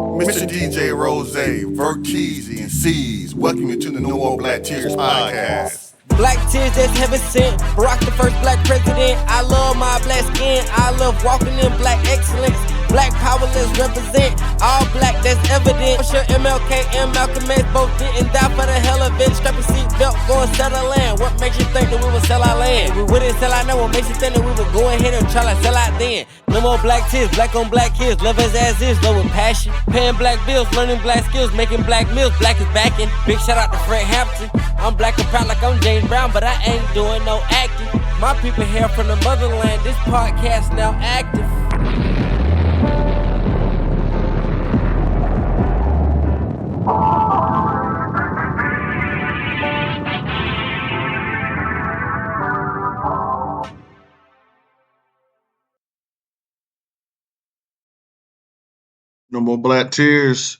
Mr. DJ Rose, Verteezy, and C's, welcome you to the No More Black Tears podcast. Black tears that's heaven sent. Barack the first black president. I love my black skin. I love walking in black excellence. Black power, let's represent. All black, that's evident. For sure MLK and Malcolm X both didn't die for the hell of it. Strap your seatbelt, go and settle land. What makes you think that we would sell our land? We wouldn't sell our land. What makes you think that we would go ahead and try to sell out then? No more black tears, black on black kids. Love us as is, love with passion. Paying black bills, learning black skills, making black meals. Black is backing. Big shout out to Fred Hampton. I'm black and proud like I'm James Brown, but I ain't doing no acting. My people here from the motherland. This podcast now active. No More Black Tears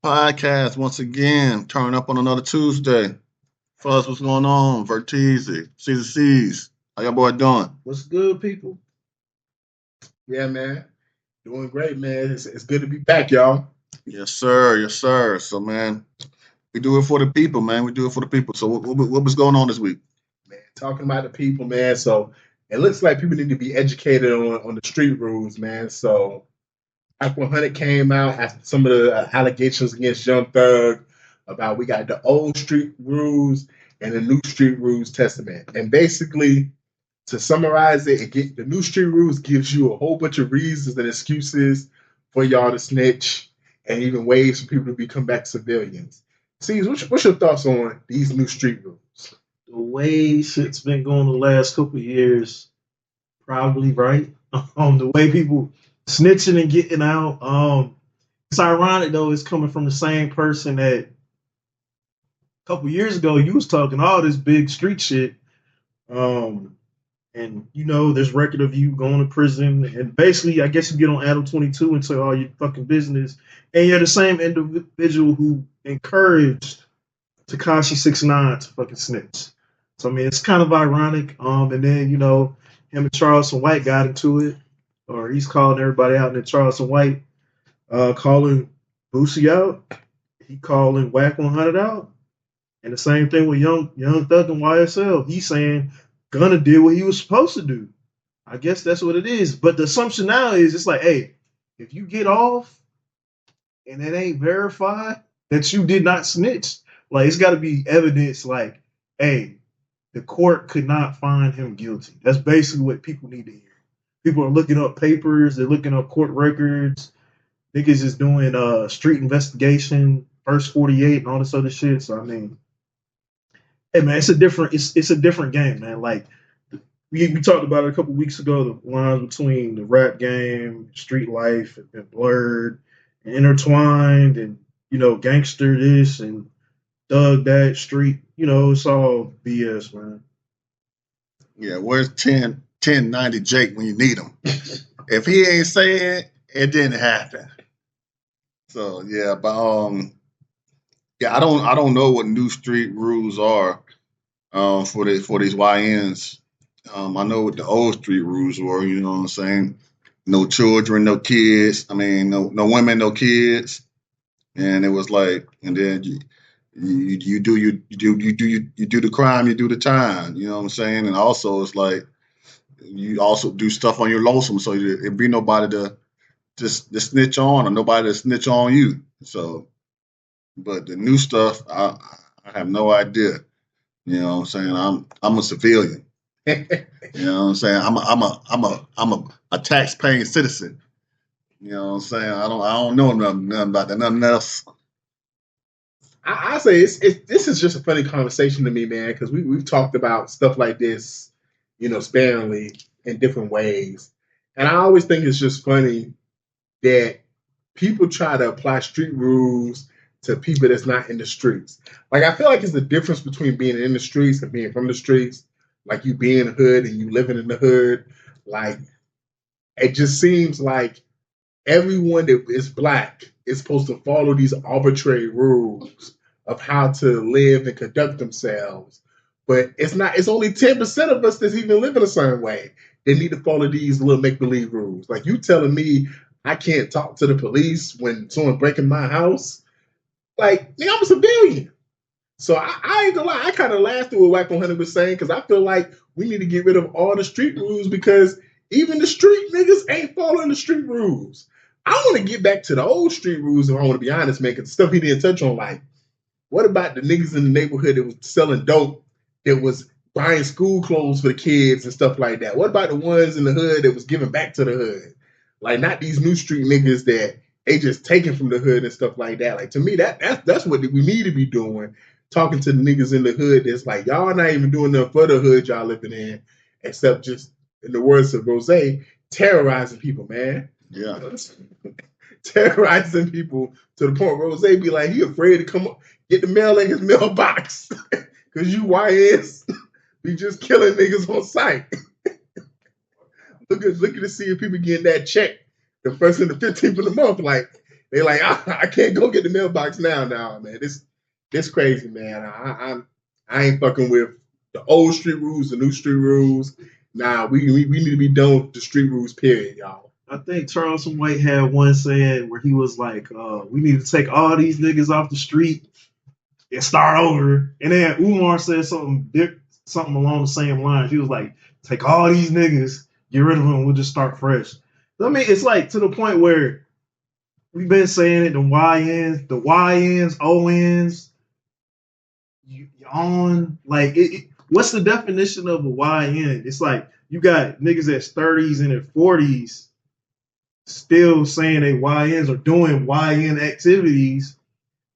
podcast once again, turn up on another Tuesday. Fuzz, what's going on? Verteezy, C's. How y'all boy doing? What's good, people? Yeah, man. Doing great, man. It's good to be back, y'all. Yes, sir. Yes, sir. So, man, we do it for the people, man. We do it for the people. So what was going on this week? Man, talking about the people, man. So it looks like people need to be educated on the street rules, man. So Act 100 came out after some of the allegations against Young Thug about we got the old street rules and the new street rules testament. And basically, to summarize it, the new street rules gives you a whole bunch of reasons and excuses for y'all to snitch and even ways for people to become back civilians. See, what's your thoughts on these new street rules? The way shit's been going the last couple of years, probably right. The way people snitching and getting out. It's ironic though, it's coming from the same person that a couple years ago you was talking all this big street shit. And you know, there's record of you going to prison, and basically I guess you get on Adam 22 and tell all your fucking business. And you're the same individual who encouraged Tekashi 6ix9ine to fucking snitch. So I mean it's kind of ironic. And then, you know, him and Charleston White got into it. Or he's calling everybody out, and then Charleston White calling Boosie out. He calling Whack 100 out. And the same thing with Young Thug and YSL. He's saying Gunna did what he was supposed to do. I guess that's what it is. But the assumption now is it's like, hey, if you get off and it ain't verified that you did not snitch, like it's got to be evidence like, hey, the court could not find him guilty. That's basically what people need to hear. People are looking up papers. They're looking up court records. Niggas is doing street investigation, first 48, and all this other shit. So I mean, hey man, it's a different game, man. Like we talked about it a couple weeks ago. The lines between the rap game, street life, have been blurred and intertwined, and you know, gangster this and thug that, street. You know, it's all BS, man. Yeah, where's 1090 Jake when you need him? If he ain't saying it didn't happen. So yeah, but yeah, I don't know what new street rules are for these YNs. I know what the old street rules were. You know what I'm saying? No children, no kids. I mean, no women, no kids. And it was like, and then you do the crime, you do the time. You know what I'm saying? And also it's like, you also do stuff on your lonesome, so it'd be nobody to just snitch on, or nobody to snitch on you. So, but the new stuff, I have no idea. You know what I'm saying? I'm a civilian. You know what I'm saying? I'm a tax-paying citizen. You know what I'm saying? I don't know nothing about that, nothing else. I say this is just a funny conversation to me, man, because we've talked about stuff like this, you know, sparingly in different ways. And I always think it's just funny that people try to apply street rules to people that's not in the streets. Like, I feel like it's the difference between being in the streets and being from the streets. Like, you being in the hood and you living in the hood. Like, it just seems like everyone that is black is supposed to follow these arbitrary rules of how to live and conduct themselves. But it's only 10% of us that's even living a certain way. They need to follow these little make-believe rules. Like, you telling me I can't talk to the police when someone's breaking my house. Like, nigga, I'm a civilian. So I ain't gonna lie, I kind of laughed through what Whack 100 was saying because I feel like we need to get rid of all the street rules because even the street niggas ain't following the street rules. I want to get back to the old street rules if I want to be honest, man, because the stuff he didn't touch on, like, what about the niggas in the neighborhood that was selling dope, that was buying school clothes for the kids and stuff like that? What about the ones in the hood that was giving back to the hood? Like, not these new street niggas that they just taking from the hood and stuff like that. Like, to me, that's what we need to be doing. Talking to the niggas in the hood that's like, y'all not even doing nothing for the hood y'all living in, except just, in the words of Rose, terrorizing people, man. Yeah. Terrorizing people to the point where Rose be like, he afraid to come up, get the mail in his mailbox. Because you YNs be just killing niggas on sight. Look at to see if people getting that check the first and the 15th of the month. Like, they like, I can't go get the mailbox now, man. This crazy, man. I ain't fucking with the old street rules, the new street rules. Nah, we need to be done with the street rules, period, y'all. I think Charles White had one saying where he was like, we need to take all these niggas off the street and start over. And then Umar said something along the same lines. He was like, take all these niggas, get rid of them, we'll just start fresh. I mean, it's like to the point where we've been saying it, the YNs, ONs, you on, like, what's the definition of a YN? It's like you got niggas that's 30s and at 40s still saying they YNs or doing YN activities,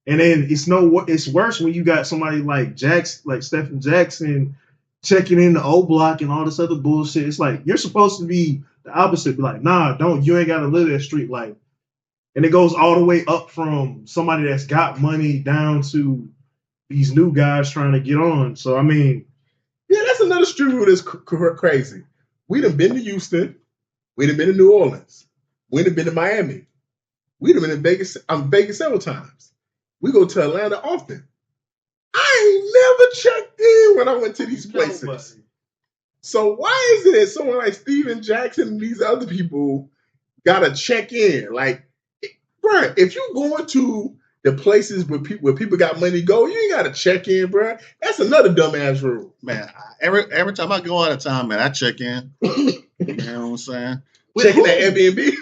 and then it's worse when you got somebody like Stephen Jackson checking in the O Block and all this other bullshit. It's like you're supposed to be the opposite, be like, nah, you ain't gotta live that street life. And it goes all the way up from somebody that's got money down to these new guys trying to get on. So, I mean, yeah, that's another street rule that's crazy. We done been to Houston. We done been to New Orleans. We done been to Miami. We done been in Vegas. I'm Vegas several times. We go to Atlanta often. I ain't never checked in when I went to these places. Nobody. So why is it that someone like Steven Jackson and these other people gotta check in? Like, bro, if you going to the places where people got money to go, you ain't got to check in, bro. That's another dumbass rule. Man, every time I go out of town, man, I check in. You know what I'm saying? Checking that Airbnb?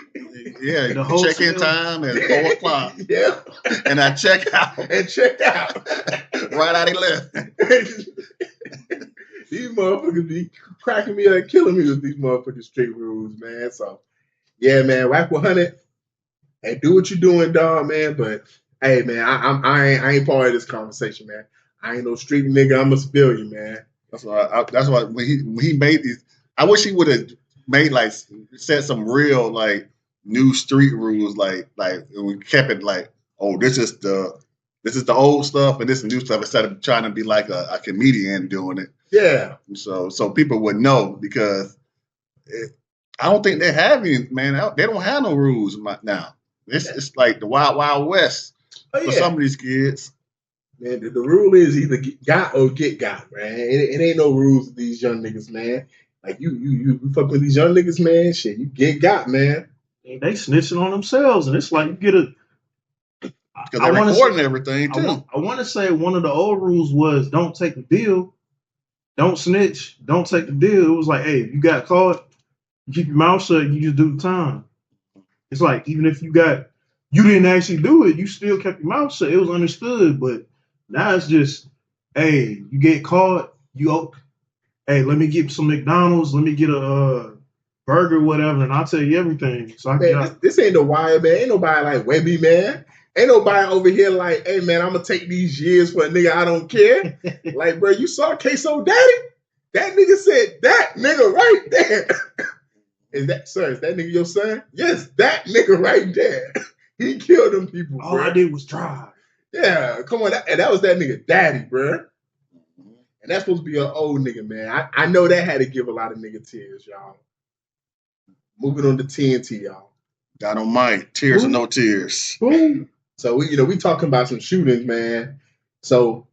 Yeah, the check-in time at 4 o'clock. Yeah. And I check out. And check out. Right out of 11. These motherfuckers be cracking me up, killing me with these motherfucking street rules, man. So, yeah, man, Whack 100. Hey, do what you're doing, dog, man, but hey, man, I ain't part of this conversation, man. I ain't no street nigga. I'm a civilian, man. That's why when he made these, I wish he would have made set some real new street rules, like we kept it like, oh, this is the old stuff and this is new stuff, instead of trying to be like a comedian doing it. Yeah. So people would know, because I don't think they have any, man. They don't have no rules now. It's like the Wild Wild West. For some of these kids. Man, the rule is either get got or get got, man. It ain't no rules with these young niggas, man. Like, you fuck with these young niggas, man, shit, you get got, man. They snitching on themselves, and it's like you get a... Because they're recording everything, too. I want to say one of the old rules was don't take the deal. Don't snitch. Don't take the deal. It was like, hey, if you got caught, you keep your mouth shut, you just do the time. It's like, even if you didn't actually do it, you still kept your mouth shut. It was understood, but now it's just, hey, you get caught, hey, let me get some McDonald's, let me get a burger, whatever, and I'll tell you everything. So this ain't the wire, man. Ain't nobody like Webby, man. Ain't nobody over here like, hey, man, I'm going to take these years for a nigga I don't care. Like, bro, you saw Queso Daddy? That nigga said, that nigga right there. Is that nigga your son? Yes, that nigga right there. He killed them people, All I did was drive. Yeah, come on. That was that nigga daddy, bro. And that's supposed to be an old nigga, man. I know that had to give a lot of nigga tears, y'all. Moving on to TNT, y'all. God almighty, tears or no tears. Boom. So we talking about some shootings, man. So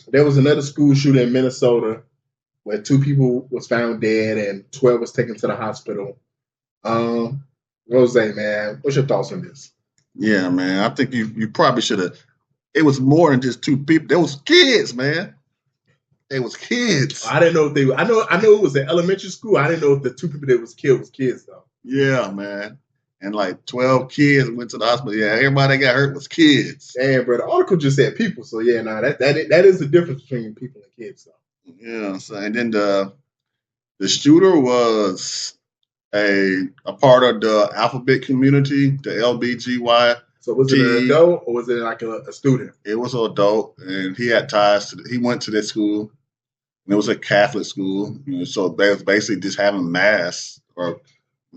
there was another school shooting in Minnesota where 2 people was found dead and 12 was taken to the hospital. Rose, man, what's your thoughts on this? Yeah, man. I think you probably should have. It was more than just two people. There was kids, man. They was kids. I didn't know if they. I know it was an elementary school. I didn't know if the two people that was killed was kids though. Yeah, man. And like 12 kids went to the hospital. Yeah, everybody that got hurt was kids. Damn, bro. The article just said people. So yeah, that is the difference between people and kids though. Yeah. So and then the shooter was a part of the alphabet community, the LBGY. So was it an adult or was it like a student? It was an adult, and he had ties to. He went to this school. And it was a Catholic school, so they was basically just having mass, or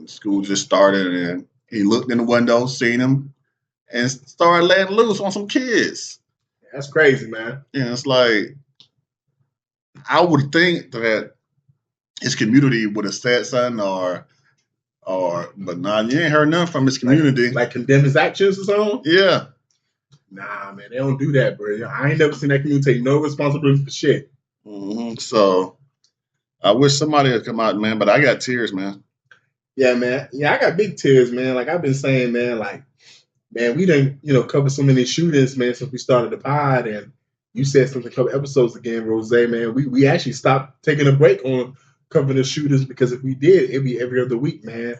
school just started, and he looked in the window, seen him, and started letting loose on some kids. That's crazy, man. And it's like, I would think that his community would have said something, but nah, you ain't heard nothing from his community. Like condemn his actions or something? Yeah. Nah, man, they don't do that, bro. I ain't never seen that community take no responsibility for shit. Mm-hmm. So I wish somebody would come out, man, but I got tears, man. Yeah, man. Yeah, I got big tears, man. Like I've been saying, man, like, man, we done, cover so many shootings, man, since we started the pod, and you said something a couple episodes again, Rose, man. We actually stopped taking a break on covering the shooters because if we did, it'd be every other week, man.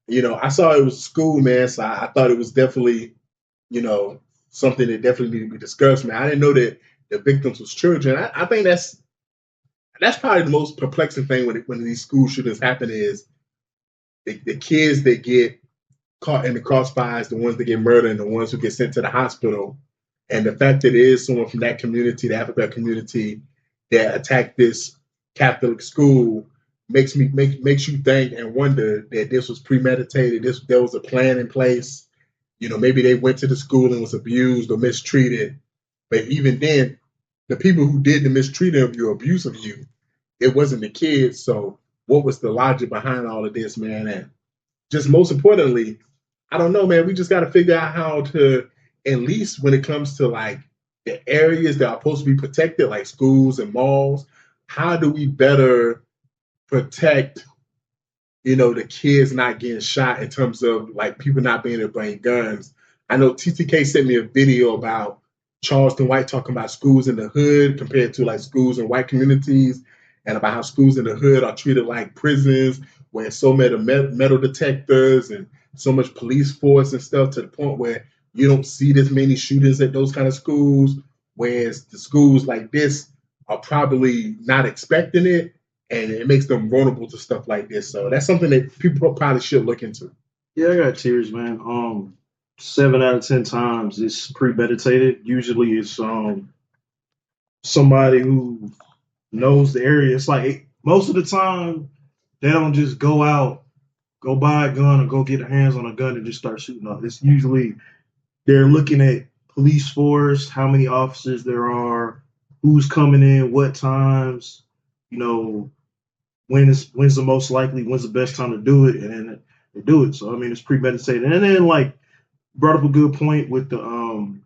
I saw it was school, man, so I thought it was definitely, something that definitely needed to be discussed, man. I didn't know that the victims was children. I think that's probably the most perplexing thing when these school shootings happen is the kids that get caught in the crossfires, the ones that get murdered, and the ones who get sent to the hospital. And the fact that it is someone from that community, the African community, that attacked this Catholic school makes you think and wonder that this was premeditated. There was a plan in place. Maybe they went to the school and was abused or mistreated. But even then, the people who did the mistreating of you, abuse of you, it wasn't the kids. So what was the logic behind all of this, man? And just most importantly, I don't know, man. We just got to figure out how to, at least when it comes to like the areas that are supposed to be protected, like schools and malls, how do we better protect, the kids not getting shot in terms of like people not being able to bring guns? I know TTK sent me a video about Charleston White talking about schools in the hood compared to like schools in white communities, and about how schools in the hood are treated like prisons, where so many metal detectors and so much police force and stuff, to the point where you don't see this many shootings at those kind of schools, whereas the schools like this are probably not expecting it, and it makes them vulnerable to stuff like this. So that's something that people probably should look into. Yeah, I got tears, man. 7 out of 10 times it's premeditated. Usually it's somebody who knows the area. It's like most of the time they don't just go out, go buy a gun or go get their hands on a gun and just start shooting up. It's usually they're looking at police force, how many officers there are, who's coming in, what times, when's the most likely, when's the best time to do it, and then they do it. So I mean, it's premeditated. And then like brought up a good point with the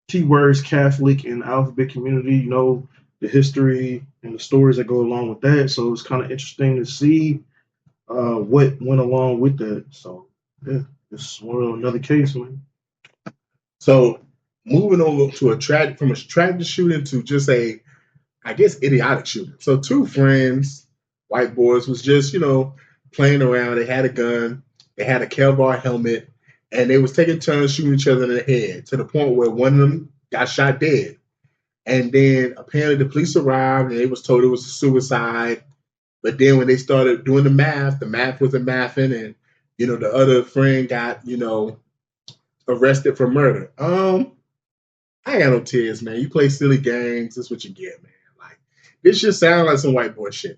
key words Catholic and alphabet community, the history and the stories that go along with that. So it's kind of interesting to see what went along with that. So yeah, it's another case, man. So moving over to from a tragic shooting to just a, I guess, idiotic shooting. So two friends, white boys, was just, playing around. They had a gun, they had a Kevlar helmet, and they was taking turns shooting each other in the head, to the point where one of them got shot dead. And then apparently the police arrived and they was told it was a suicide. But then when they started doing the math wasn't mathing, and the other friend got, arrested for murder. I ain't got no tears, man. You play silly games, that's what you get, man. Like, this just sounds like some white boy shit.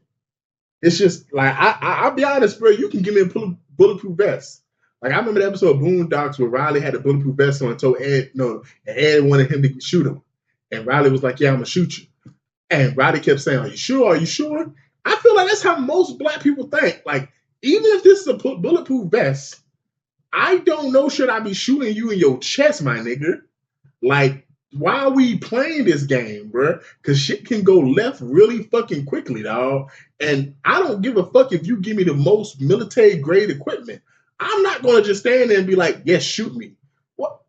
It's just like, I'll be honest, bro. You can give me a bulletproof vest. Like, I remember the episode of Boondocks where Riley had a bulletproof vest on and told Ed, and Ed wanted him to shoot him. And Riley was like, yeah, I'm going to shoot you. And Riley kept saying, are you sure? Are you sure? I feel like that's how most black people think. Like, even if this is a bulletproof vest, I don't know, should I be shooting you in your chest, my nigga? Like, why are we playing this game, bro? Because shit can go left really fucking quickly, dog. And I don't give a fuck if you give me the most military-grade equipment. I'm not going to just stand there and be like, yes, shoot me. What?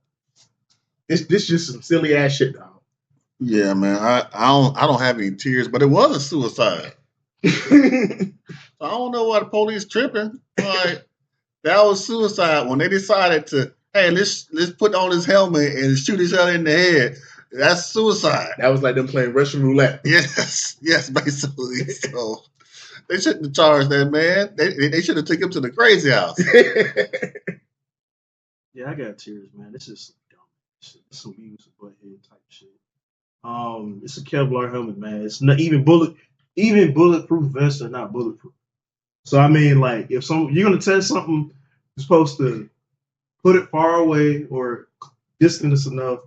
This just some silly ass shit, dog. Yeah, man. I don't have any tears, but it was a suicide. I don't know why the police tripping. Like that was suicide when they decided to, hey, let's put on his helmet and shoot each other in the head. That's suicide. That was like them playing Russian roulette. Yes, basically. So they shouldn't have charged that man. They should have taken him to the crazy house. Yeah, I got tears, man. This is dumb shit. This is some Beavis and Butthead type shit. It's a Kevlar helmet, man. It's not even bulletproof vests are not bulletproof. So I mean, like, if you're gonna test something, you're supposed to put it far away or distance enough,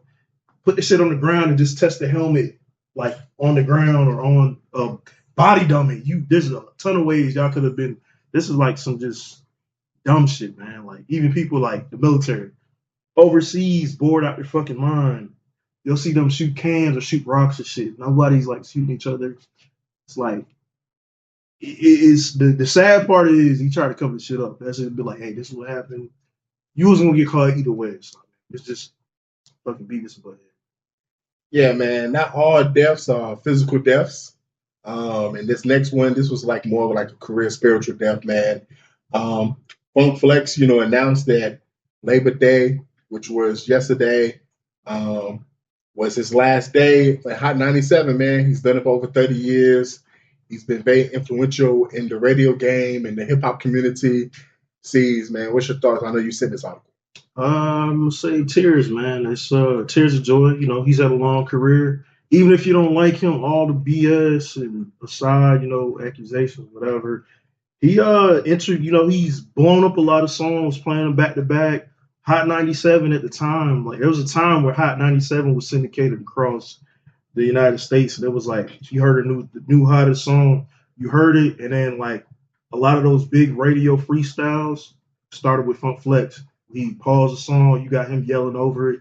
put the shit on the ground and just test the helmet like on the ground or on a body dummy. There's a ton of ways y'all could have been. This is like some just dumb shit, man. Like even people like the military overseas bored out their fucking mind. You'll see them shoot cans or shoot rocks or shit. Nobody's like shooting each other. It's like it's the sad part is he tried to cover the shit up. That's it. Be like, hey, this is what happened. You wasn't gonna get caught either way. So it's just fucking Beavis and Butthead. Yeah, man. Not all deaths are physical deaths. And this next one, this was like more of like a career spiritual death, man. Funk Flex, announced that Labor Day, which was yesterday, was his last day at Hot 97, man. He's done it for over 30 years. He's been very influential in the radio game and the hip hop community. C's, man, what's your thoughts? I know you sent this article. I'm gonna say tears, man. It's tears of joy. He's had a long career. Even if you don't like him, all the BS and aside, accusations, whatever. He he's blown up a lot of songs, playing them back to back. Hot 97 at the time, like there was a time where Hot 97 was syndicated across the United States, and it was like if you heard the new hottest song, you heard it, and then like a lot of those big radio freestyles started with Funk Flex. He paused the song, you got him yelling over it.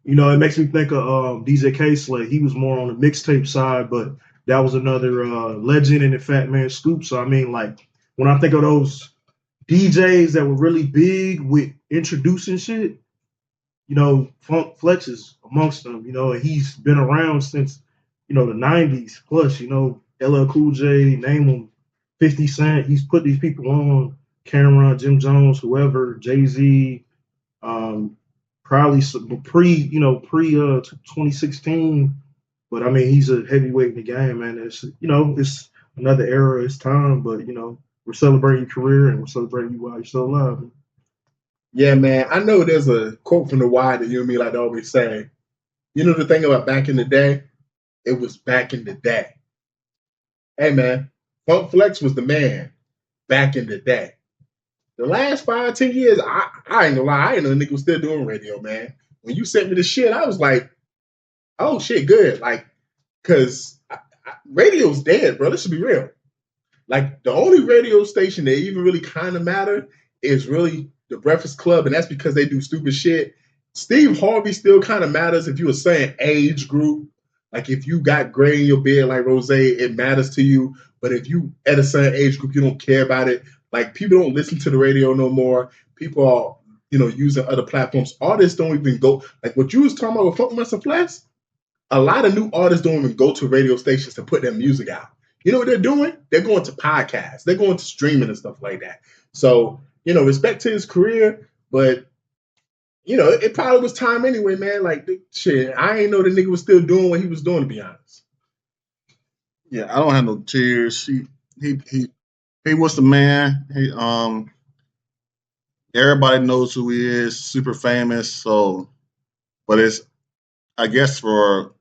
It makes me think of DJ K-Slay. He was more on the mixtape side, but that was another legend in the Fat Man Scoop. So I mean, like when I think of those DJs that were really big with introducing shit, Funk Flex is amongst them, and he's been around since, the 90s plus, LL Cool J, name them, 50 Cent. He's put these people on, Cameron, Jim Jones, whoever, Jay-Z, probably pre 2016. But I mean, he's a heavyweight in the game, man. It's, it's another era, it's time, but, we're celebrating your career and we're celebrating you while you're still alive. Man. Yeah, man. I know there's a quote from The Wire that you and me like to always say. The thing about back in the day? It was back in the day. Hey, man. Funk Flex was the man back in the day. The last 5-10 years, I ain't gonna lie, I ain't know the nigga was still doing radio, man. When you sent me the shit, I was like, oh, shit, good. Like, because radio's dead, bro. Let's just be real. Like, the only radio station that even really kind of matter is really the Breakfast Club, and that's because they do stupid shit. Steve Harvey still kind of matters if you were saying age group. Like, if you got gray in your beard like Rose, it matters to you. But if you at a certain age group, you don't care about it. Like, people don't listen to the radio no more. People are, using other platforms. Artists don't even go. Like, what you was talking about with Funk Master Flex, a lot of new artists don't even go to radio stations to put their music out. You know what they're doing? They're going to podcasts. They're going to streaming and stuff like that. So, respect to his career, but, it probably was time anyway, man. Like, shit, I ain't know the nigga was still doing what he was doing, to be honest. Yeah, I don't have no tears. He was the man. Everybody knows who he is, super famous. So, but it's, I guess for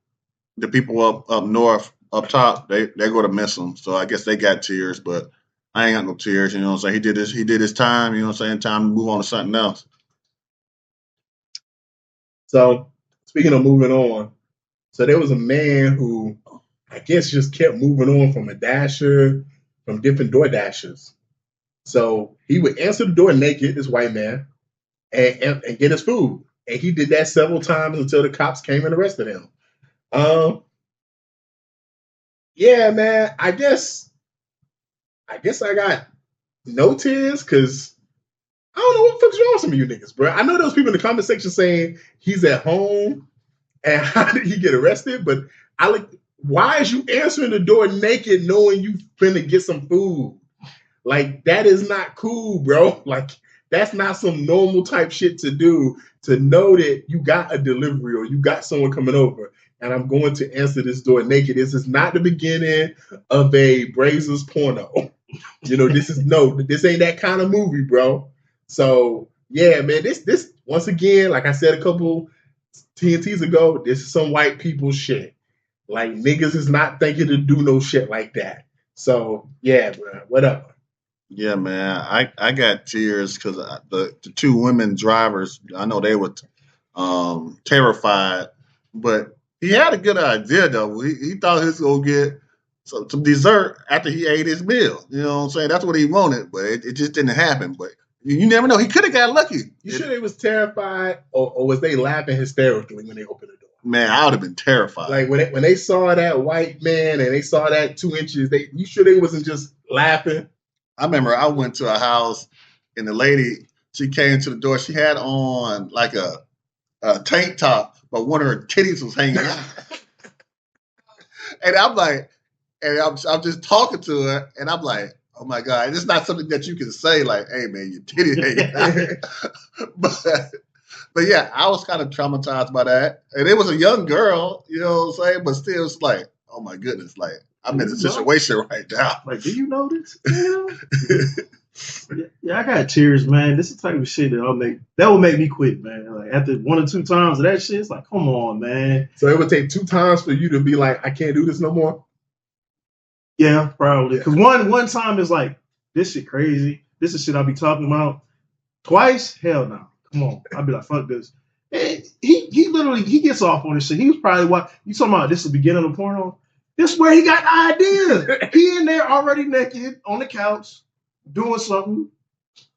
the people up north, up top, they're going to miss him. So I guess they got tears, but I ain't got no tears. You know what I'm saying? He did his time. You know what I'm saying? Time to move on to something else. So speaking of moving on, so there was a man who I guess just kept moving on from a dasher, from different Doordashers. So he would answer the door naked, this white man, and get his food. And he did that several times until the cops came and arrested him. Yeah, man, I guess I got no tears because I don't know what the fuck's wrong with some of you niggas, bro. I know those people in the comment section saying he's at home and how did he get arrested? But why is you answering the door naked knowing you finna get some food? Like, that is not cool, bro. Like, that's not some normal type shit to do, to know that you got a delivery or you got someone coming over and I'm going to answer this door naked. This is not the beginning of a Brazers porno. This ain't that kind of movie, bro. So, yeah, man, this once again, like I said a couple TNTs ago, this is some white people shit. Like, niggas is not thinking to do no shit like that. So, yeah, bro, whatever. Yeah, man, I got tears because the two women drivers, I know they were terrified, but he had a good idea though. He thought he was gonna get some dessert after he ate his meal. You know what I'm saying? That's what he wanted, but it just didn't happen. But you never know. He could have got lucky. You sure they was terrified, or was they laughing hysterically when they opened the door? Man, I would have been terrified. Like when they saw that white man and they saw that 2 inches, you sure they wasn't just laughing? I remember I went to a house and the lady, she came to the door. She had on like a tank top, but one of her titties was hanging out. And I'm like, I'm just talking to her, and I'm like, oh my God, it's not something that you can say like, hey man, your titty hanging out. But yeah, I was kind of traumatized by that. And it was a young girl, you know what I'm saying? But still, it's like, oh my goodness, like, I'm in a situation right now. Like, do you know this? Yeah, I got tears, man. This is the type of shit that will make me quit, man. Like, after 1 or 2 times of that shit, it's like, come on, man. So it would take 2 times for you to be like, I can't do this no more? Yeah, probably. Because one time is like, this shit crazy. This is shit I'll be talking about. Twice? Hell no. Come on. I'll be like, fuck this. And he literally gets off on this shit. He was probably you talking about this is the beginning of porno? This is where he got the idea. He in there already naked on the couch, doing something,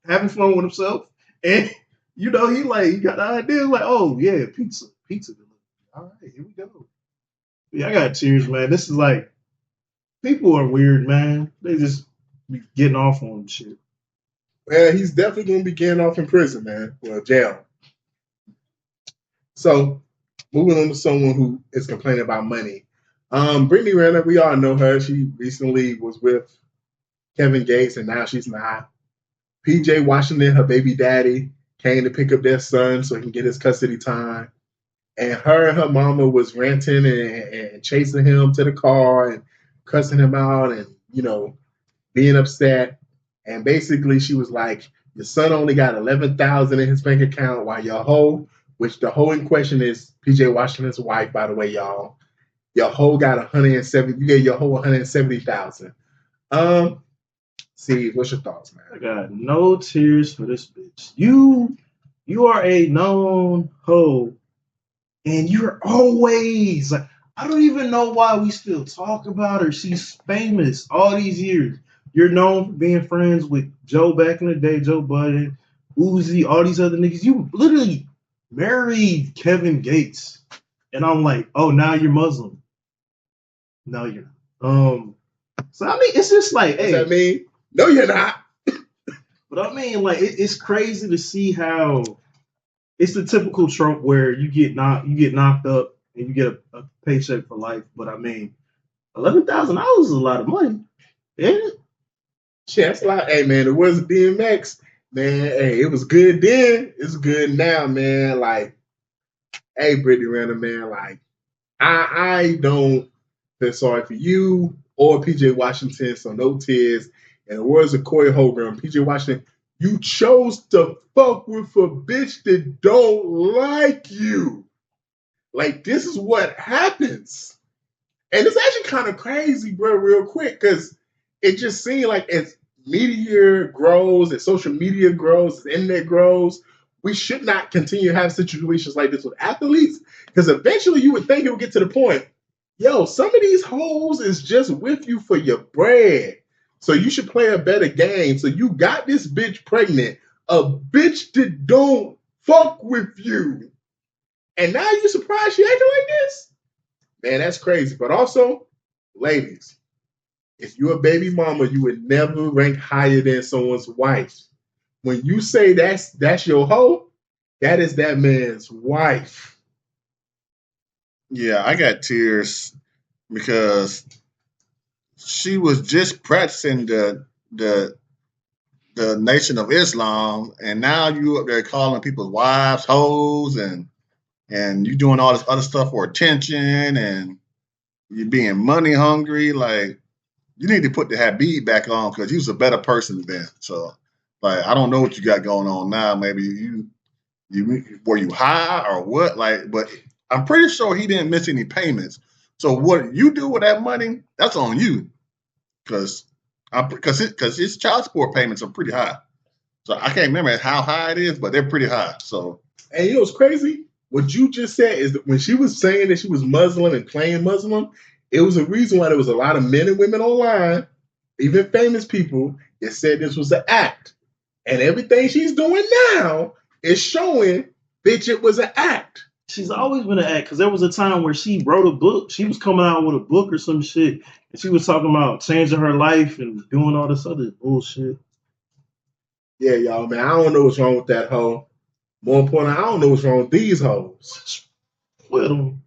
having fun with himself. And he got the idea, like, oh yeah, pizza delivery. All right, here we go. Yeah, I got tears, man. This is like, people are weird, man. They just be getting off on shit. Well, he's definitely gonna be getting off in prison, man. Well, jail. So, moving on to someone who is complaining about money. Brittany Renner, we all know her. She recently was with Kevin Gates, and now she's not. PJ Washington, her baby daddy, came to pick up their son so he can get his custody time. And her mama was ranting and chasing him to the car and cussing him out and, being upset. And basically she was like, your son only got $11,000 in his bank account while your hoe, which the hoe in question is PJ Washington's wife, by the way, y'all. Your hoe got $170,000. You gave your hoe $170,000. See, what's your thoughts, man? I got no tears for this bitch. You are a known hoe, and you're always like, I don't even know why we still talk about her. She's famous all these years. You're known for being friends with Joe back in the day, Joe Budden, Uzi, all these other niggas. You literally married Kevin Gates, and I'm like, oh, now you're Muslim. No, you're not. So I mean, it's just like, hey, does that mean? No, you're not. But I mean, like, it's crazy to see how it's the typical trope where you get knocked up and you get a paycheck for life. But I mean, $11,000 is a lot of money, isn't it? Shit, that's a lot. Hey man, it was DMX, man. Hey, it was good then. It's good now, man. Like, hey, Brittany Renner, man. Like, I don't feel sorry for you or PJ Washington, so no tears. In the words of Corey Holgram, PJ Washington, you chose to fuck with a bitch that don't like you. Like, this is what happens. And it's actually kind of crazy, bro, real quick, because it just seemed like as media grows, as social media grows, as internet grows, we should not continue to have situations like this with athletes, because eventually you would think it would get to the point, yo, some of these hoes is just with you for your bread. So you should play a better game. So you got this bitch pregnant, a bitch that don't fuck with you. And now you surprised she acting like this? Man, that's crazy. But also, ladies, if you're a baby mama, you would never rank higher than someone's wife. when you say that's your hoe, that is that man's wife. Yeah, I got tears because she was just practicing the Nation of Islam, and now you up there calling people's wives hoes, and you doing all this other stuff for attention, and you being money hungry. Like, you need to put the Habib back on because he was a better person then. So, like, I don't know what you got going on now. Maybe you were you high or what? Like, but I'm pretty sure he didn't miss any payments. So what you do with that money, that's on you, because his child support payments are pretty high. So I can't remember how high it is, but they're pretty high. So, and you know what's crazy? What you just said is that when she was saying that she was Muslim and playing Muslim, it was a reason why there was a lot of men and women online, even famous people, that said this was an act. And everything she's doing now is showing, bitch, it was an act. She's always been an act, because there was a time where she wrote a book. She was coming out with a book or some shit, and she was talking about changing her life and doing all this other bullshit. Yeah, y'all, man, I don't know what's wrong with that hoe. More important, I don't know what's wrong with these hoes. With them.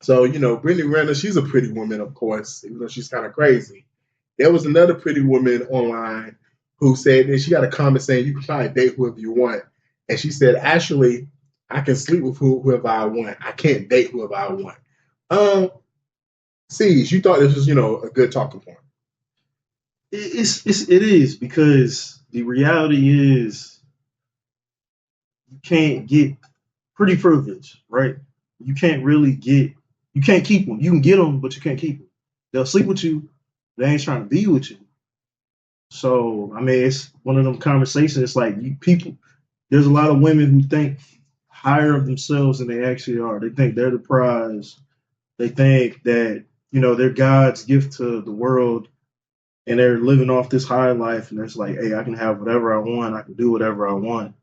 So, you know, Brittany Renner, she's a pretty woman, of course, even though she's kind of crazy. There was another pretty woman online who said that she got a comment saying you can probably date whoever you want. And she said, actually, I can sleep with whoever I want. I can't date whoever I want. Cease, you thought this was, you know, a good talking point. It is, because the reality is you can't get pretty privilege, right? You can't keep them. You can get them, but you can't keep them. They'll sleep with you. They ain't trying to be with you. So, I mean, it's one of them conversations. It's like there's a lot of women who think higher of themselves than they actually are. They think they're the prize. They think that, you know, they're God's gift to the world, and they're living off this high life. And it's like, hey, I can have whatever I want. I can do whatever I want.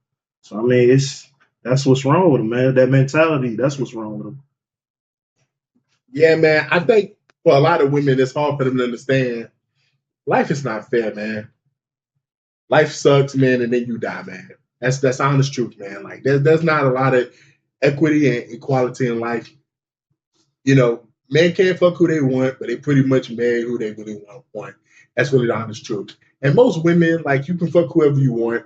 So, I mean, that's what's wrong with them, man. That mentality, that's what's wrong with them. Yeah, man. I think for a lot of women, it's hard for them to understand life is not fair, man. Life sucks, man, and then you die, man. That's honest truth, man. Like there's not a lot of equity and equality in life. You know, men can't fuck who they want, but they pretty much marry who they really want. That's really the honest truth. And most women, like, you can fuck whoever you want,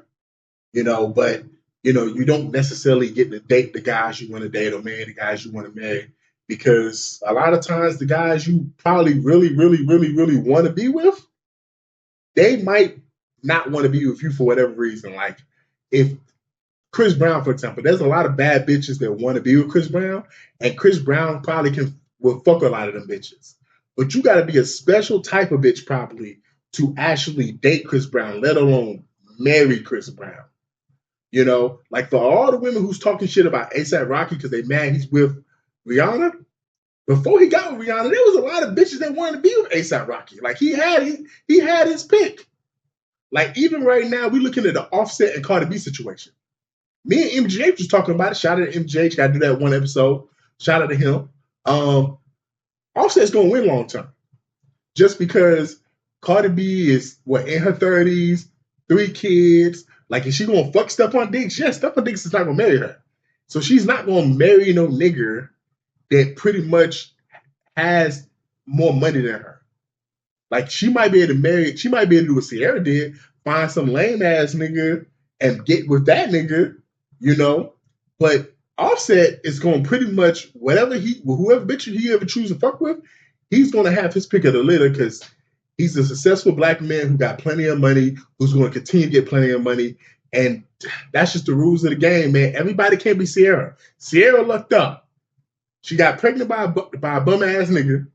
you know, but you know, you don't necessarily get to date the guys you want to date or marry the guys you want to marry, because a lot of times the guys you probably really, really, really, really want to be with, they might not want to be with you for whatever reason. Like, if Chris Brown, for example, there's a lot of bad bitches that want to be with Chris Brown, and Chris Brown probably will fuck a lot of them bitches. But you got to be a special type of bitch probably to actually date Chris Brown, let alone marry Chris Brown. You know, like, for all the women who's talking shit about A$AP Rocky because they mad he's with Rihanna, before he got with Rihanna, there was a lot of bitches that wanted to be with A$AP Rocky. Like, he had his pick. Like, even right now, we're looking at the Offset and Cardi B situation. Me and MGH was talking about it. Shout out to MGH. Got to do that one episode. Shout out to him. Offset's going to win long term. Just because Cardi B is, in her 30s, 3 kids. Like, is she going to fuck Stephon Diggs? Yes, Stephon Diggs is not going to marry her. So she's not going to marry no nigga that pretty much has more money than her. Like, she might be able to do what Sierra did, find some lame ass nigga and get with that nigga, you know. But Offset is going to pretty much, whoever bitch he ever choose to fuck with, he's going to have his pick of the litter, because he's a successful black man who got plenty of money, who's going to continue to get plenty of money. And that's just the rules of the game, man. Everybody can't be Sierra. Sierra lucked up. She got pregnant by a bum ass nigga,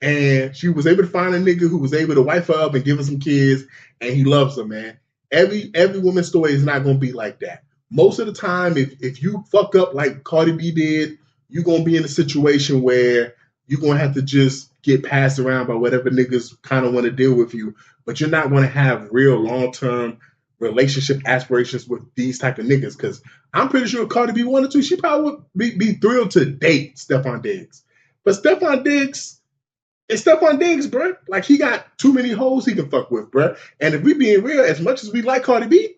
and she was able to find a nigga who was able to wife her up and give her some kids, and he loves her, man. Every woman's story is not going to be like that. Most of the time, if you fuck up like Cardi B did, you're going to be in a situation where you're going to have to just get passed around by whatever niggas kind of want to deal with you, but you're not going to have real long-term relationship aspirations with these type of niggas, because I'm pretty sure Cardi B wanted to, she probably would be thrilled to date Stephon Diggs. But Stephon Diggs is Stephon Diggs, bro. Like, he got too many hoes he can fuck with, bro. And if we being real, as much as we like Cardi B,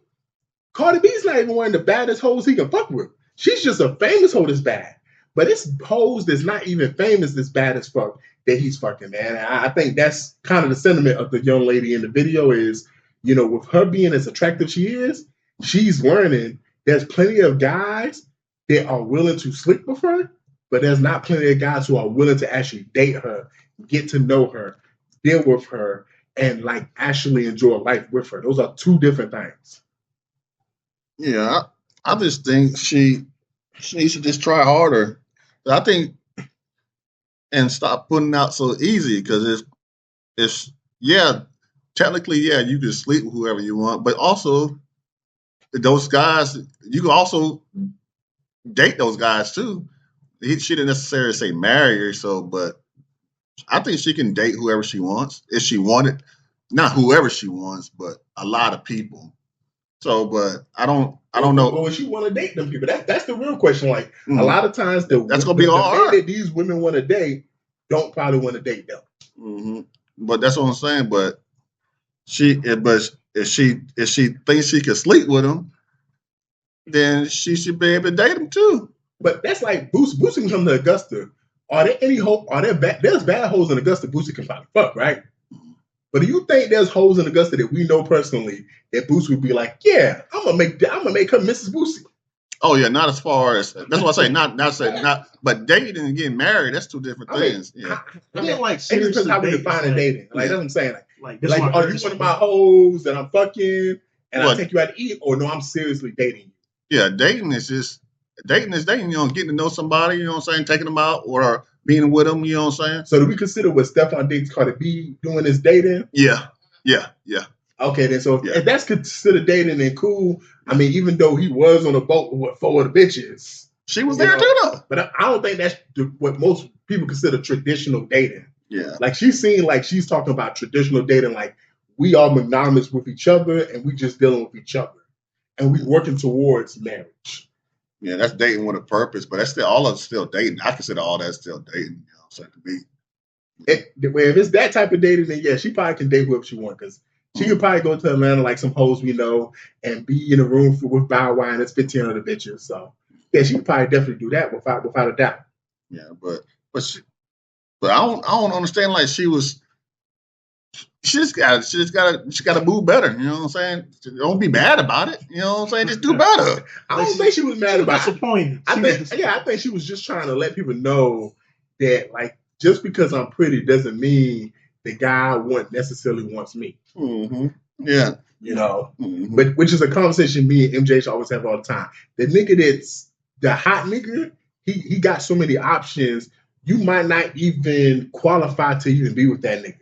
Cardi B's not even one of the baddest hoes he can fuck with. She's just a famous hoe that's bad. But it's hoes that's not even famous that's bad as fuck that he's fucking, man. And I think that's kind of the sentiment of the young lady in the video is, you know, with her being as attractive she is, she's learning there's plenty of guys that are willing to sleep with her, but there's not plenty of guys who are willing to actually date her, get to know her, deal with her, and like actually enjoy life with her. Those are two different things. Yeah, I just think she needs to just try harder. I think and stop putting out so easy because it's yeah, technically yeah, you can sleep with whoever you want, but also those guys you can also date those guys too. She didn't necessarily say marry her, so but I think she can date whoever she wants if she wanted, not whoever she wants, but a lot of people. So, but I don't know. But when she want to date them people, that's the real question. Like Mhm. a lot of times, That's gonna be all men hard. that these women want to date don't probably want to date them. hmm But that's what I'm saying. But if she thinks she can sleep with him, then she should be able to date him too. But that's like Boosie. Boosie can come to Augusta. Are there any hope? Are there there's bad hoes in Augusta Boosie can probably fuck, right? But do you think there's hoes in Augusta that we know personally that Boosie would be like, yeah, I'm gonna make her Mrs. Boosie? Oh yeah, not as far as that's what I say. Not. But dating and getting married, that's two different things. Yeah. I mean, like it just depends seriously how we dating, define like- dating. Like that's what I'm saying. Like, Like are you one of my hoes that I'm fucking and I What? take you out to eat, or no, I'm seriously dating you? Yeah, dating is dating. You know, getting to know somebody. You know what I'm saying? Taking them out or being with them. You know what I'm saying? So do we consider what Stephon Diggs Cardi B doing is dating? Yeah. Okay, then so Yeah. if that's considered dating, then cool. I mean, even though he was on a boat with 4 of the bitches, She was You there know, too, though. but I don't think that's what most people consider traditional dating. Yeah. Like she's talking about traditional dating, like we are monogamous with each other and we just dealing with each other and we working towards marriage. Yeah, that's dating with a purpose, but that's still all of it's still dating. I consider all that still dating. You know what I'm saying? To me. If it's that type of dating, then yeah, she probably can date whoever she wants because she could probably go to Atlanta like some hoes we know and be in a room with Bow Wow and it's 15 other bitches. So yeah, she could probably definitely do that without a doubt. Yeah, but I don't understand. Like she just got to move better. You know what I'm saying? Don't be mad about it. You know what I'm saying? Just do better. I don't think she was mad about it. disappointed. I think she was just trying to let people know that like just because I'm pretty doesn't mean the guy I want necessarily wants me. Mm-hmm. Yeah. You know, Mm-hmm. but which is a conversation me and MJ always have all the time. The nigga that's the hot nigga, he got so many options. You might not even qualify to even be with that nigga.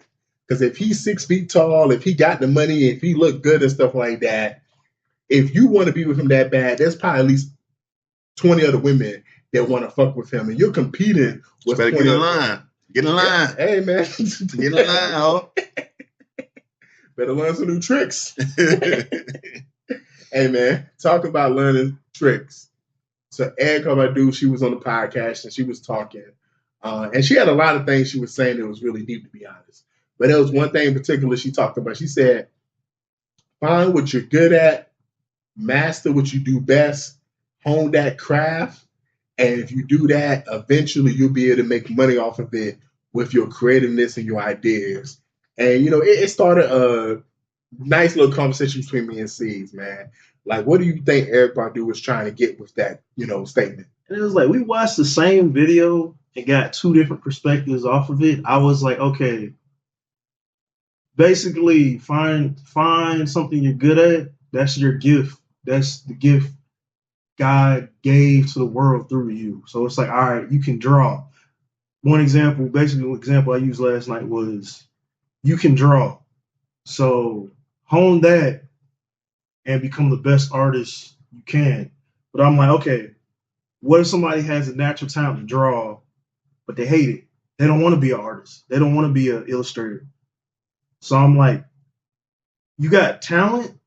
Because if he's 6 feet tall, if he got the money, if he look good and stuff like that, if you want to be with him that bad, there's probably at least 20 other women that want to fuck with him. And you're competing with Better 20 get in other- line. Get in line. Hey, man. Get in line, ho. Better learn some new tricks. Hey, man. Talk about learning tricks. So Erica Badu, she was on the podcast and she was talking. And she had a lot of things she was saying that was really deep, to be honest. But there was one thing in particular she talked about. She said, find what you're good at, master what you do best, hone that craft. And if you do that, eventually you'll be able to make money off of it with your creativeness and your ideas. And, you know, it started a nice little conversation between me and C's, man. Like, what do you think Eric Badu was trying to get with that, you know, statement? And it was like we watched the same video and got 2 different perspectives off of it. I was like, okay, basically find something you're good at. That's your gift. That's the gift God gave to the world through you. So it's like, all right, you can draw. One example I used last night was you can draw. So hone that and become the best artist you can. But I'm like, okay, what if somebody has a natural talent to draw, but they hate it? They don't want to be an artist. They don't want to be an illustrator. So I'm like, you got talent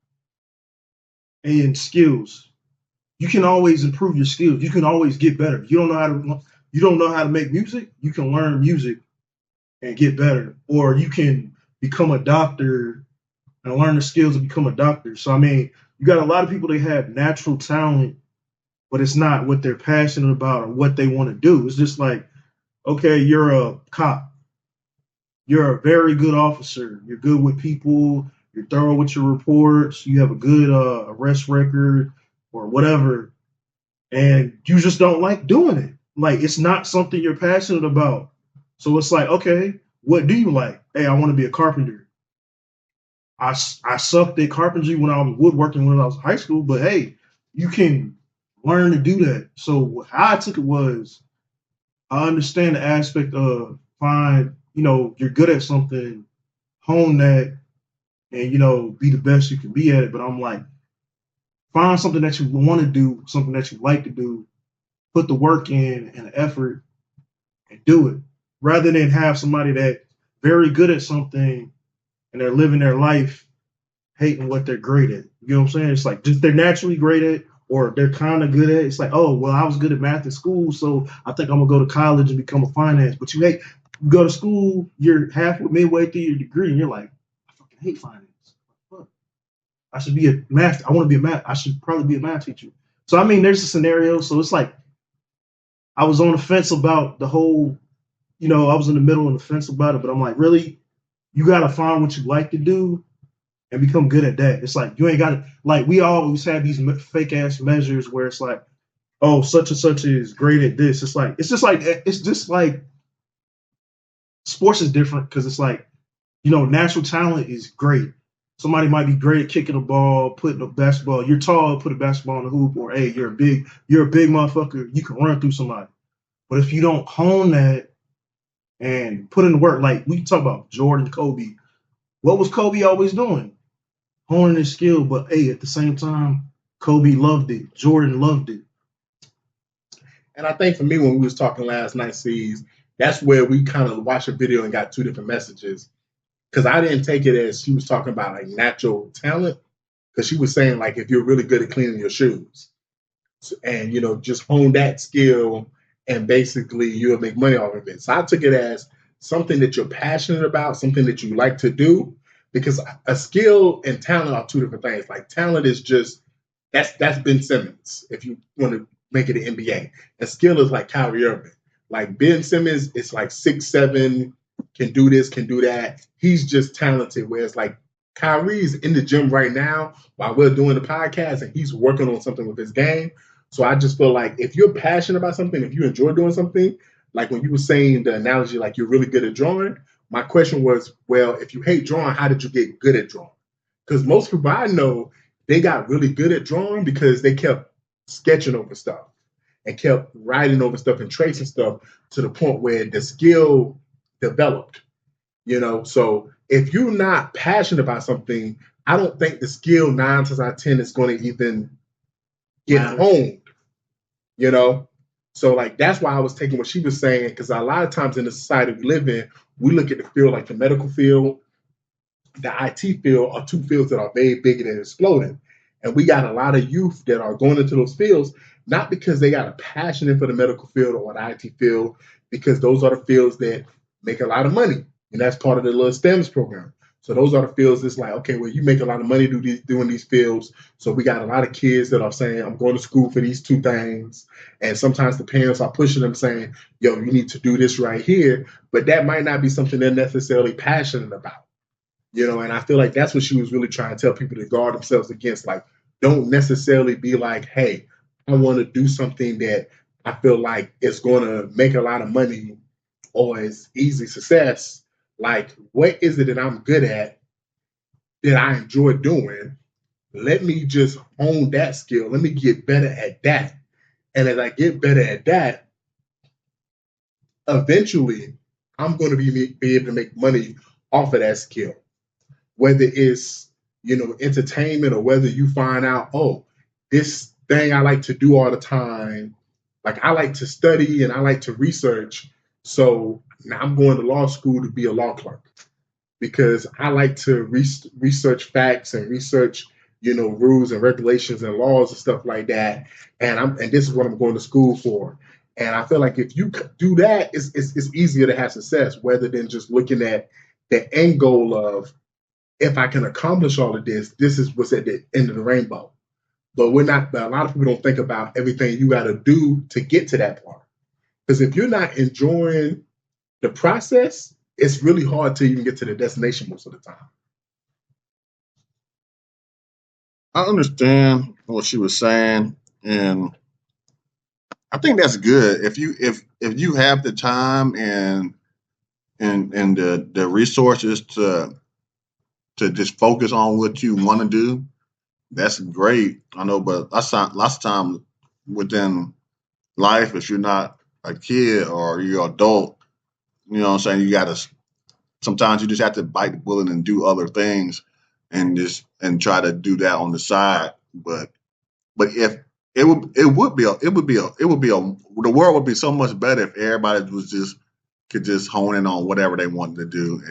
and skills. You can always improve your skills. You can always get better. You don't know how to make music. You can learn music and get better. Or you can become a doctor and learn the skills to become a doctor. So I mean, you got a lot of people that have natural talent, but it's not what they're passionate about or what they want to do. It's just like, okay, you're a cop. You're a very good officer. You're good with people. You're thorough with your reports. You have a good arrest record or whatever. And you just don't like doing it. Like, it's not something you're passionate about. So it's like, okay, what do you like? Hey, I want to be a carpenter. I sucked at carpentry when I was woodworking when I was in high school, but hey, you can learn to do that. So how I took it was, I understand the aspect of you're good at something, hone that, and, be the best you can be at it. But I'm like, find something that you want to do, something that you like to do, put the work in and the effort and do it. Rather than have somebody that very good at something and they're living their life hating what they're great at. You know what I'm saying? It's like just they're naturally great at or they're kind of good at it. It's like, oh, well, I was good at math in school, so I think I'm going to go to college and become a finance. But you go to school, you're midway through your degree, and you're like, I fucking hate finance. Fuck. I should be I should probably be a math teacher. So, I mean, there's a scenario. So it's like I was on the fence about the whole, I was in the middle on the fence about it, but I'm like, really? You got to find what you like to do and become good at that. It's like, you ain't got to, like, we always have these fake ass measures where it's like, oh, such and such is great at this. It's just like sports is different because it's like, natural talent is great. Somebody might be great at kicking a ball, putting a basketball. You're tall, put a basketball in the hoop, or hey, you're a big motherfucker. You can run through somebody. But if you don't hone that and put in the work, like we talk about Jordan, Kobe, what was Kobe always doing? Honing his skill, but hey, at the same time, Kobe loved it. Jordan loved it. And I think for me, when we was talking last night, C's, that's where we kind of watched a video and got two different messages. Because I didn't take it as she was talking about like natural talent. Because she was saying like if you're really good at cleaning your shoes, and just hone that skill, and basically you'll make money off of it. So I took it as something that you're passionate about, something that you like to do. Because a skill and talent are two different things. Like talent is just that's Ben Simmons. If you want to make it an NBA, and skill is like Kyrie Irving. Like Ben Simmons is like 6'7", can do this, can do that. He's just talented. Whereas like Kyrie's in the gym right now while we're doing the podcast, and he's working on something with his game. So I just feel like if you're passionate about something, if you enjoy doing something, like when you were saying the analogy, like you're really good at drawing. My question was, well, if you hate drawing, how did you get good at drawing? Because most people I know, they got really good at drawing because they kept sketching over stuff and kept writing over stuff and tracing stuff to the point where the skill developed, So if you're not passionate about something, I don't think the skill 9 times out of 10 is going to even get honed, So like that's why I was taking what she was saying, because a lot of times in the society we live in, we look at the field like the medical field, the IT field are two fields that are very big and exploding. And we got a lot of youth that are going into those fields, not because they got a passion for the medical field or the IT field, because those are the fields that make a lot of money. And that's part of the little STEMS program. So those are the fields that's like, okay, well, you make a lot of money doing these fields. So we got a lot of kids that are saying, I'm going to school for these two things. And sometimes the parents are pushing them saying, yo, you need to do this right here. But that might not be something they're necessarily passionate about. And I feel like that's what she was really trying to tell people to guard themselves against. Like, don't necessarily be like, hey, I want to do something that I feel like it's going to make a lot of money or is easy success. Like, what is it that I'm good at that I enjoy doing? Let me just hone that skill. Let me get better at that. And as I get better at that, eventually I'm going to be able to make money off of that skill. Whether it's, entertainment, or whether you find out, oh, this thing I like to do all the time, like I like to study and I like to research. So now I'm going to law school to be a law clerk because I like to research facts and research, rules and regulations and laws and stuff like that. And this is what I'm going to school for. And I feel like if you do that, it's easier to have success rather than just looking at the end goal of if I can accomplish all of this, this is what's at the end of the rainbow. But we're not. But a lot of people don't think about everything you got to do to get to that part. Because if you're not enjoying the process, it's really hard to even get to the destination most of the time. I understand what she was saying, and I think that's good. If you have the time and the resources to just focus on what you want to do, that's great. I know, but lots of time within life, if you're not a kid or you're an adult, you know what I'm saying, you gotta sometimes you just have to bite the bullet and do other things and try to do that on the side. But if the world would be so much better if everybody could just hone in on whatever they wanted to do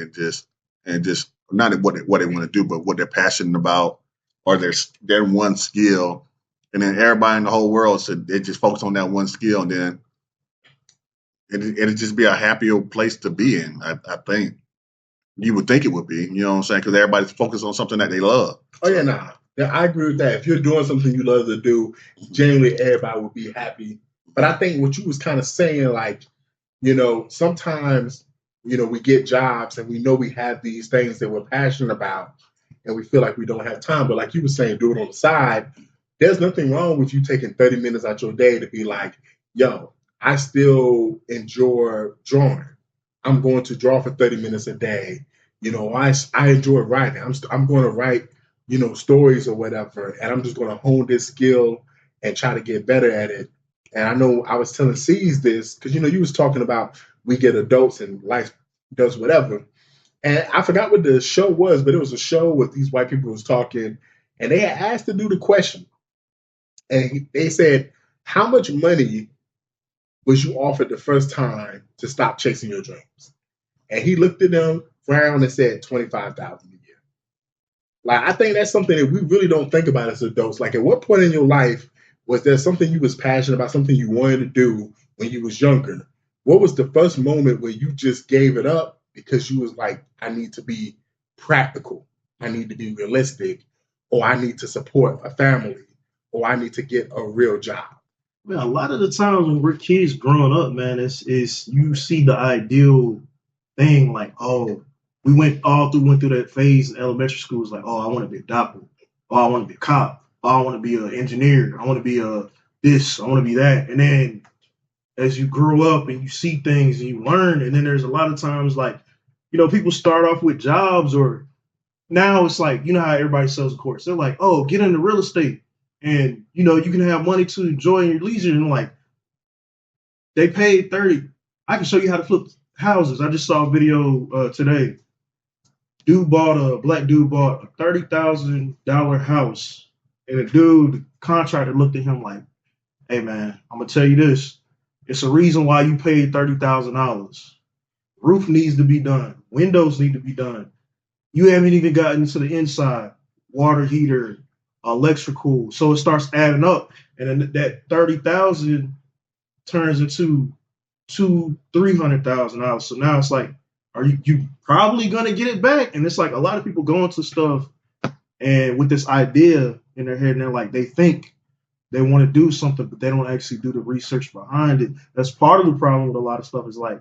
and just not what they want to do, but what they're passionate about or their one skill, and then everybody in the whole world should they just focus on that one skill, and then it'd just be a happier place to be in. I think you would think it would be, you know what I'm saying, because everybody's focused on something that they love. Oh yeah, nah. Yeah, I agree with that. If you're doing something you love to do, generally everybody would be happy. But I think what you was kind of saying, like, sometimes, we get jobs and we know we have these things that we're passionate about and we feel like we don't have time. But like you were saying, do it on the side. There's nothing wrong with you taking 30 minutes out your day to be like, yo, I still enjoy drawing. I'm going to draw for 30 minutes a day. I enjoy writing. I'm going to write, stories or whatever, and I'm just going to hone this skill and try to get better at it. And I know I was telling C's this because, you was talking about we get adults and life does whatever. And I forgot what the show was, but it was a show with these white people was talking, and they had asked the dude a question. And they said, how much money was you offered the first time to stop chasing your dreams? And he looked at them, frowned, and said $25,000 a year. Like, I think that's something that we really don't think about as adults. Like, at what point in your life was there something you was passionate about, something you wanted to do when you was younger? What was the first moment where you just gave it up because you was like, I need to be practical, I need to be realistic, or I need to support a family, or I need to get a real job? Man, a lot of the times when we're kids growing up, man, is you see the ideal thing, like, oh, we went through that phase in elementary school. It's like, oh, I want to be a doctor. Oh, I want to be a cop. Oh, I want to be an engineer. I want to be a this. I want to be that. And then as you grow up and you see things and you learn, and then there's a lot of times like, people start off with jobs, or now it's like, how everybody sells a course. They're like, oh, get into real estate. And, you can have money to enjoy your leisure. And like, they paid 30. I can show you how to flip houses. I just saw a video today. Black dude bought a $30,000 house. And the contractor looked at him like, hey man, I'm going to tell you this. It's a reason why you paid $30,000. Roof needs to be done. Windows need to be done. You haven't even gotten to the inside. Water heater, electrical. So it starts adding up, and then that 30,000 turns into $300,000. So now it's like, are you probably gonna get it back? And it's like a lot of people go into stuff and with this idea in their head, and they're like, they think they want to do something, but they don't actually do the research behind it. That's part of the problem with a lot of stuff. Is like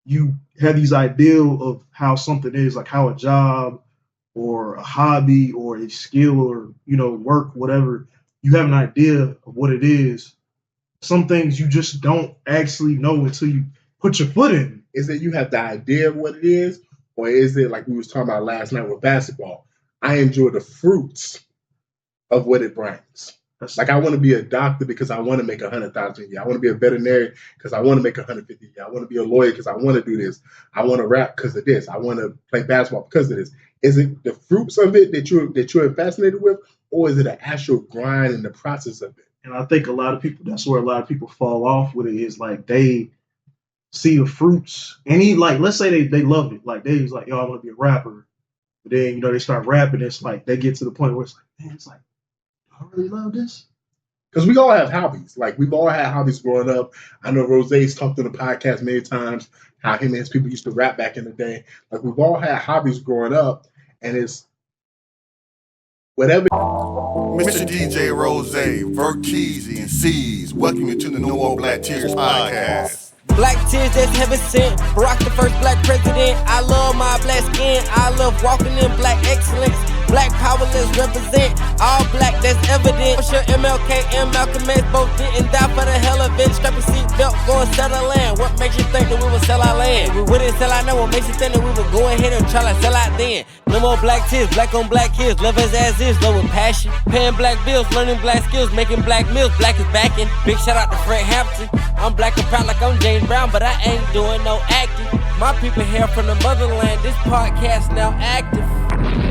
you have these ideal of how something is, like how a job or a hobby or a skill or, work, whatever, you have an idea of what it is. Some things you just don't actually know until you put your foot in. Is it you have the idea of what it is, or is it like we was talking about last night with basketball? I enjoy the fruits of what it brings. Like, I want to be a doctor because I want to make $100,000 a year. I want to be a veterinarian because I want to make $150,000 a year. I want to be a lawyer because I want to do this. I want to rap because of this. I want to play basketball because of this. Is it the fruits of it that you're fascinated with, or is it an actual grind and the process of it? And I think that's where a lot of people fall off with it, is like they see the fruits, and let's say they love it. Like they was like, yo, I want to be a rapper. But then, they start rapping. It's like they get to the point where it's like, man, it's like, I really love this. Because we all have hobbies. Like, we've all had hobbies growing up. I know Rose's talked on the podcast many times how him and his people used to rap back in the day. Like, we've all had hobbies growing up. and it's whatever. Mr. DJ Rose, Verkeezy, and C's, welcome you to the No More Black Tears podcast. Black tears that's heaven sent. Barack the first black president. I love my black skin. I love walking in black excellence. Black power, let's represent. All black, that's evident. For sure MLK and Malcolm X both didn't die for the hell of it. Strap your seatbelt, go and settle land. What makes you think that we would sell our land? We wouldn't sell our land. What makes you think that we would go ahead and try to sell out then? No more black tears, black on black kids. Love us as is, love with passion. Paying black bills, learning black skills, making black meals. Black is backing. Big shout out to Fred Hampton. I'm black and proud like I'm James Brown, but I ain't doing no acting. My people here from the motherland. This podcast now active.